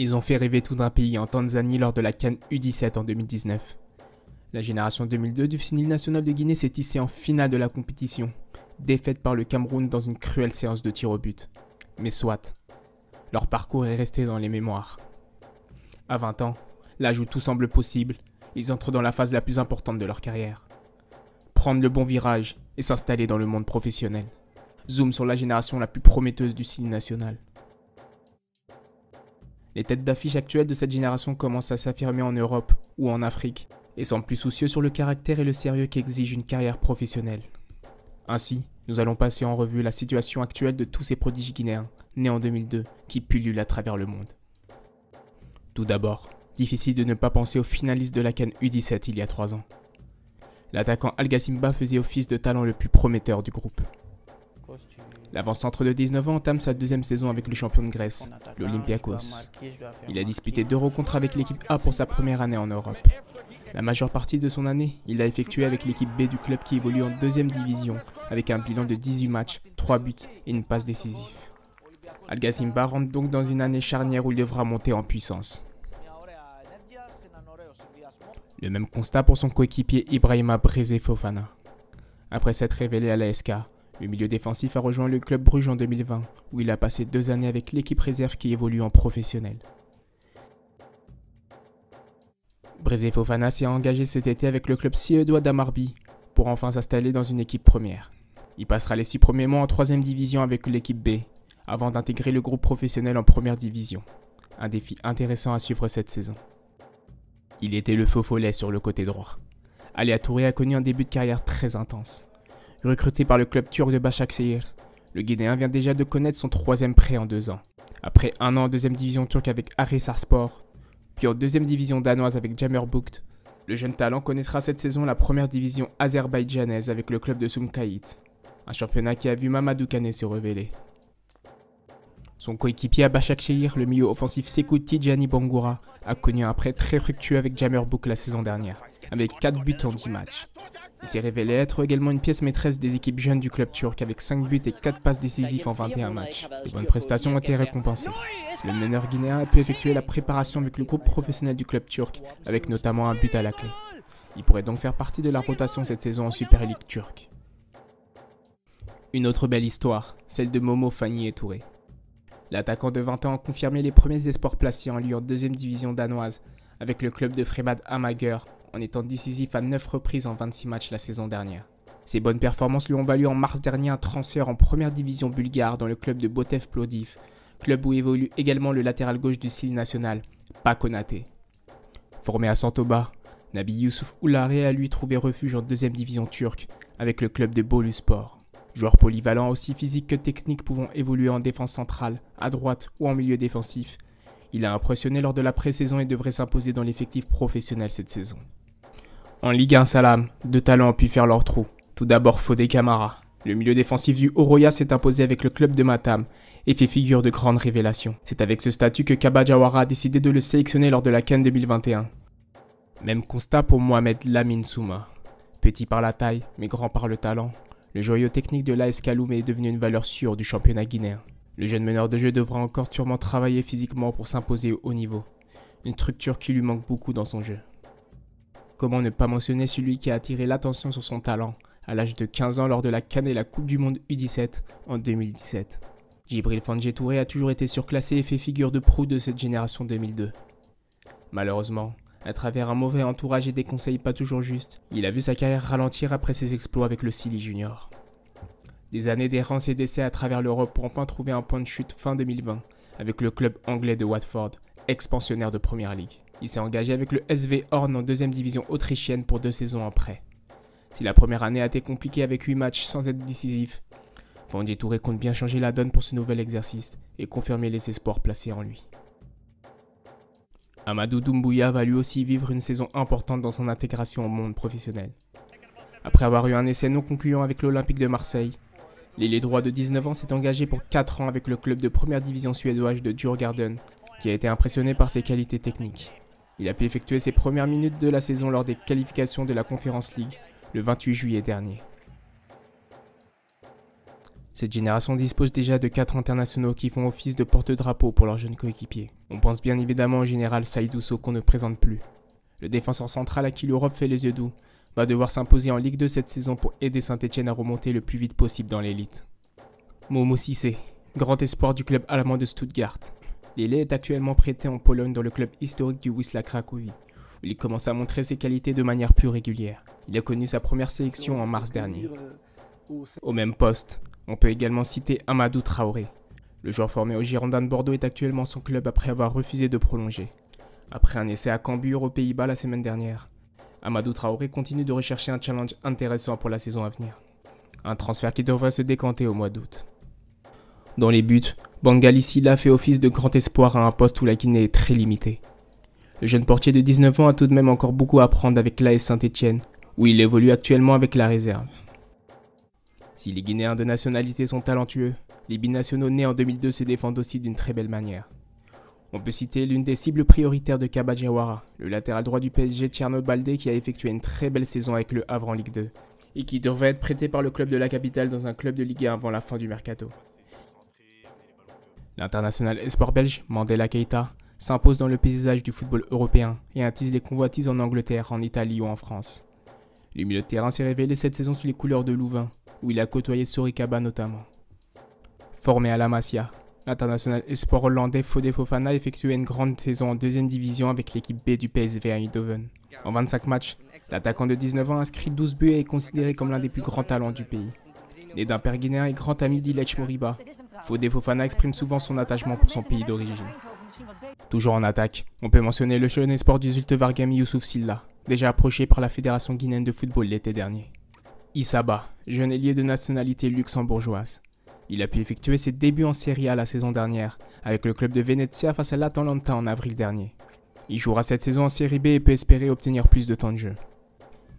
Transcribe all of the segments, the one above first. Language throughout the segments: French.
Ils ont fait rêver tout un pays en Tanzanie lors de la CAN U17 en 2019. La génération 2002 du Fusnil national de Guinée s'est hissée en finale de la compétition, défaite par le Cameroun dans une cruelle séance de tir au but. Mais soit, leur parcours est resté dans les mémoires. À 20 ans, l'âge où tout semble possible, ils entrent dans la phase la plus importante de leur carrière. Prendre le bon virage et s'installer dans le monde professionnel. Zoom sur la génération la plus prometteuse du ciné national. Les têtes d'affiche actuelles de cette génération commencent à s'affirmer en Europe ou en Afrique et sont plus soucieux sur le caractère et le sérieux qu'exige une carrière professionnelle. Ainsi, nous allons passer en revue la situation actuelle de tous ces prodiges guinéens, nés en 2002, qui pullulent à travers le monde. Tout d'abord, difficile de ne pas penser aux finalistes de la CAN U17 il y a 3 ans. L'attaquant Alga Simba faisait office de talent le plus prometteur du groupe. L'avant-centre de 19 ans entame sa deuxième saison avec le champion de Grèce, l'Olympiakos. Il a disputé 2 rencontres avec l'équipe A pour sa première année en Europe. La majeure partie de son année, il l'a effectué avec l'équipe B du club qui évolue en deuxième division, avec un bilan de 18 matchs, 3 buts et une passe décisive. Alga Simba rentre donc dans une année charnière où il devra monter en puissance. Le même constat pour son coéquipier Ibrahima Brezé Fofana. Après s'être révélé à l'ASK, le milieu défensif a rejoint le club Bruges en 2020, où il a passé 2 années avec l'équipe réserve qui évolue en professionnel. Brezé Fofana s'est engagé cet été avec le club suédois d'Hammarby pour enfin s'installer dans une équipe première. Il passera les 6 premiers mois en 3ème division avec l'équipe B, avant d'intégrer le groupe professionnel en première division. Un défi intéressant à suivre cette saison. Il était le faux follet sur le côté droit. Alia Touré a connu un début de carrière très intense. Recruté par le club turc de Başakşehir, le Guinéen vient déjà de connaître son 3e prêt en 2 ans. Après 1 an en 2ème division turque avec Arisarspor, puis en 2ème division danoise avec Jammerbugt, le jeune talent connaîtra cette saison la 1ère division azerbaïdjanaise avec le club de Sumkayit, un championnat qui a vu Mamadou Kane se révéler. Son coéquipier à Başakşehir, le milieu offensif Sekou Tidjani Bangoura, a connu un prêt très fructueux avec Jammerbugt la saison dernière, avec 4 buts en 10 matchs. Il s'est révélé être également une pièce maîtresse des équipes jeunes du club turc avec 5 buts et 4 passes décisives en 21 matchs. Les bonnes prestations ont été récompensées. Le meneur guinéen a pu effectuer la préparation avec le groupe professionnel du club turc, avec notamment un but à la clé. Il pourrait donc faire partie de la rotation cette saison en Super League turque. Une autre belle histoire, celle de Momo Fagny Touré. L'attaquant de 20 ans a confirmé les premiers espoirs placés en lui en 2ème division danoise avec le club de Fremad Amager en étant décisif à 9 reprises en 26 matchs la saison dernière. Ses bonnes performances lui ont valu en mars dernier un transfert en première division bulgare dans le club de Botev Plodiv, club où évolue également le latéral gauche du style national, Pakonaté. Formé à Santoba, Nabi Youssouf Oulare a lui trouvé refuge en 2ème division turque avec le club de Boluspor. Joueur polyvalent aussi physique que technique pouvant évoluer en défense centrale, à droite ou en milieu défensif, il a impressionné lors de la pré-saison et devrait s'imposer dans l'effectif professionnel cette saison. En Ligue 1 Salam, 2 talents ont pu faire leur trou. Tout d'abord Fodé Camara. Le milieu défensif du Oroya s'est imposé avec le club de Matam et fait figure de grande révélation. C'est avec ce statut que Kaba Jawara a décidé de le sélectionner lors de la CAN 2021. Même constat pour Mohamed Lamine Souma. Petit par la taille, mais grand par le talent, le joyau technique de l'AS Kaloumé est devenu une valeur sûre du championnat guinéen. Le jeune meneur de jeu devra encore sûrement travailler physiquement pour s'imposer au haut niveau. Une structure qui lui manque beaucoup dans son jeu. Comment ne pas mentionner celui qui a attiré l'attention sur son talent à l'âge de 15 ans lors de la CAN et la Coupe du Monde U17 en 2017. Djibril Fandje Touré a toujours été surclassé et fait figure de proue de cette génération 2002. Malheureusement, à travers un mauvais entourage et des conseils pas toujours justes, il a vu sa carrière ralentir après ses exploits avec le Silly Junior. Des années d'errance et d'essais à travers l'Europe pour enfin trouver un point de chute fin 2020 avec le club anglais de Watford, expansionnaire de Premier League. Il s'est engagé avec le SV Horn en 2ème division autrichienne pour 2 saisons en prêt. Si la première année a été compliquée avec 8 matchs sans être décisif, Fandje Touré compte bien changer la donne pour ce nouvel exercice et confirmer les espoirs placés en lui. Amadou Doumbouya va lui aussi vivre une saison importante dans son intégration au monde professionnel. Après avoir eu un essai non concluant avec l'Olympique de Marseille, l'ailier droit de 19 ans s'est engagé pour 4 ans avec le club de première division suédoise de Djurgården, qui a été impressionné par ses qualités techniques. Il a pu effectuer ses premières minutes de la saison lors des qualifications de la Conference League le 28 juillet dernier. Cette génération dispose déjà de 4 internationaux qui font office de porte-drapeau pour leurs jeunes coéquipiers. On pense bien évidemment au général Saïdou Sow qu'on ne présente plus. Le défenseur central à qui l'Europe fait les yeux doux va devoir s'imposer en Ligue 2 cette saison pour aider Saint-Etienne à remonter le plus vite possible dans l'élite. Momo Cissé, grand espoir du club allemand de Stuttgart. L'Ailé est actuellement prêté en Pologne dans le club historique du Wisła Cracovie, où il commence à montrer ses qualités de manière plus régulière. Il a connu sa première sélection en mars dernier. Au même poste, on peut également citer Amadou Traoré. Le joueur formé au Girondins de Bordeaux est actuellement sans club après avoir refusé de prolonger. Après un essai à Cambuur aux Pays-Bas la semaine dernière, Amadou Traoré continue de rechercher un challenge intéressant pour la saison à venir. Un transfert qui devrait se décanter au mois d'août. Dans les buts, Bangali Silla fait office de grand espoir à un poste où la Guinée est très limitée. Le jeune portier de 19 ans a tout de même encore beaucoup à apprendre avec l'AS Saint-Etienne, où il évolue actuellement avec la réserve. Si les Guinéens de nationalité sont talentueux, les binationaux nés en 2002 se défendent aussi d'une très belle manière. On peut citer l'une des cibles prioritaires de Kaba Diawara, le latéral droit du PSG Thierno Baldé qui a effectué une très belle saison avec le Havre en Ligue 2 et qui devrait être prêté par le club de la capitale dans un club de Ligue 1 avant la fin du mercato. L'international espoir belge Mandela Keita s'impose dans le paysage du football européen et attise les convoitises en Angleterre, en Italie ou en France. Le milieu de terrain s'est révélé cette saison sous les couleurs de Louvain, où il a côtoyé Soricaba notamment. Formé à la Masia, l'international espoir hollandais Fode Fofana a effectué une grande saison en deuxième division avec l'équipe B du PSV Eindhoven. En 25 matchs, l'attaquant de 19 ans a inscrit 12 buts et est considéré comme l'un des plus grands talents du pays. Né d'un père guinéen et grand ami d'Ilech Moriba, Fode Fofana exprime souvent son attachement pour son pays d'origine. Toujours en attaque, on peut mentionner le jeune espoir du Zulte Vargami Youssouf Silla, déjà approché par la Fédération guinéenne de football l'été dernier. Issaba, jeune ailier de nationalité luxembourgeoise. Il a pu effectuer ses débuts en Serie A la saison dernière, avec le club de Venezia face à l'Atalanta en avril dernier. Il jouera cette saison en Série B et peut espérer obtenir plus de temps de jeu.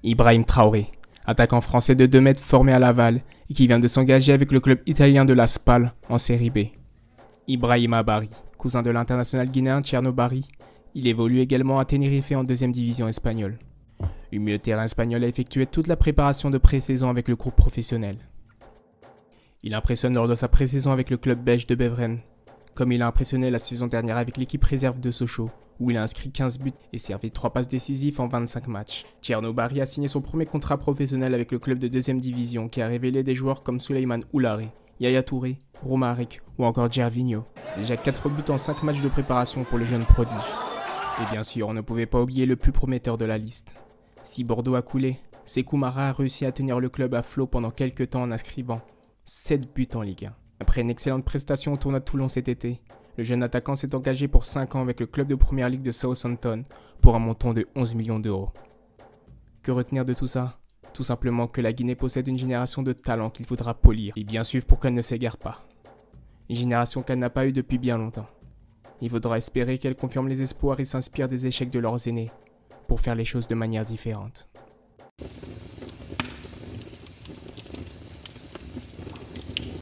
Ibrahim Traoré, attaquant français de 2 mètres formé à Laval et qui vient de s'engager avec le club italien de la Spal en Série B. Ibrahima Bari, cousin de l'international guinéen Thierno Bari, il évolue également à Tenerife en deuxième division espagnole. Le milieu de terrain espagnol a effectué toute la préparation de pré-saison avec le groupe professionnel. Il impressionne lors de sa pré-saison avec le club belge de Beveren, comme il a impressionné la saison dernière avec l'équipe réserve de Sochaux, où il a inscrit 15 buts et servi 3 passes décisives en 25 matchs. Thierno Bari a signé son premier contrat professionnel avec le club de deuxième division qui a révélé des joueurs comme Souleymane Oulare, Yaya Touré, Romaric ou encore Gervinho. Déjà 4 buts en 5 matchs de préparation pour le jeune prodige. Et bien sûr, on ne pouvait pas oublier le plus prometteur de la liste. Si Bordeaux a coulé, Sékou Mara a réussi à tenir le club à flot pendant quelques temps en inscrivant 7 buts en Ligue 1. Après une excellente prestation au tournoi de Toulon cet été, le jeune attaquant s'est engagé pour 5 ans avec le club de première ligue de Southampton pour un montant de 11 millions d'euros. Que retenir de tout ça ? Tout simplement que la Guinée possède une génération de talents qu'il faudra polir et bien suivre pour qu'elle ne s'égare pas. Une génération qu'elle n'a pas eue depuis bien longtemps. Il faudra espérer qu'elle confirme les espoirs et s'inspire des échecs de leurs aînés pour faire les choses de manière différente.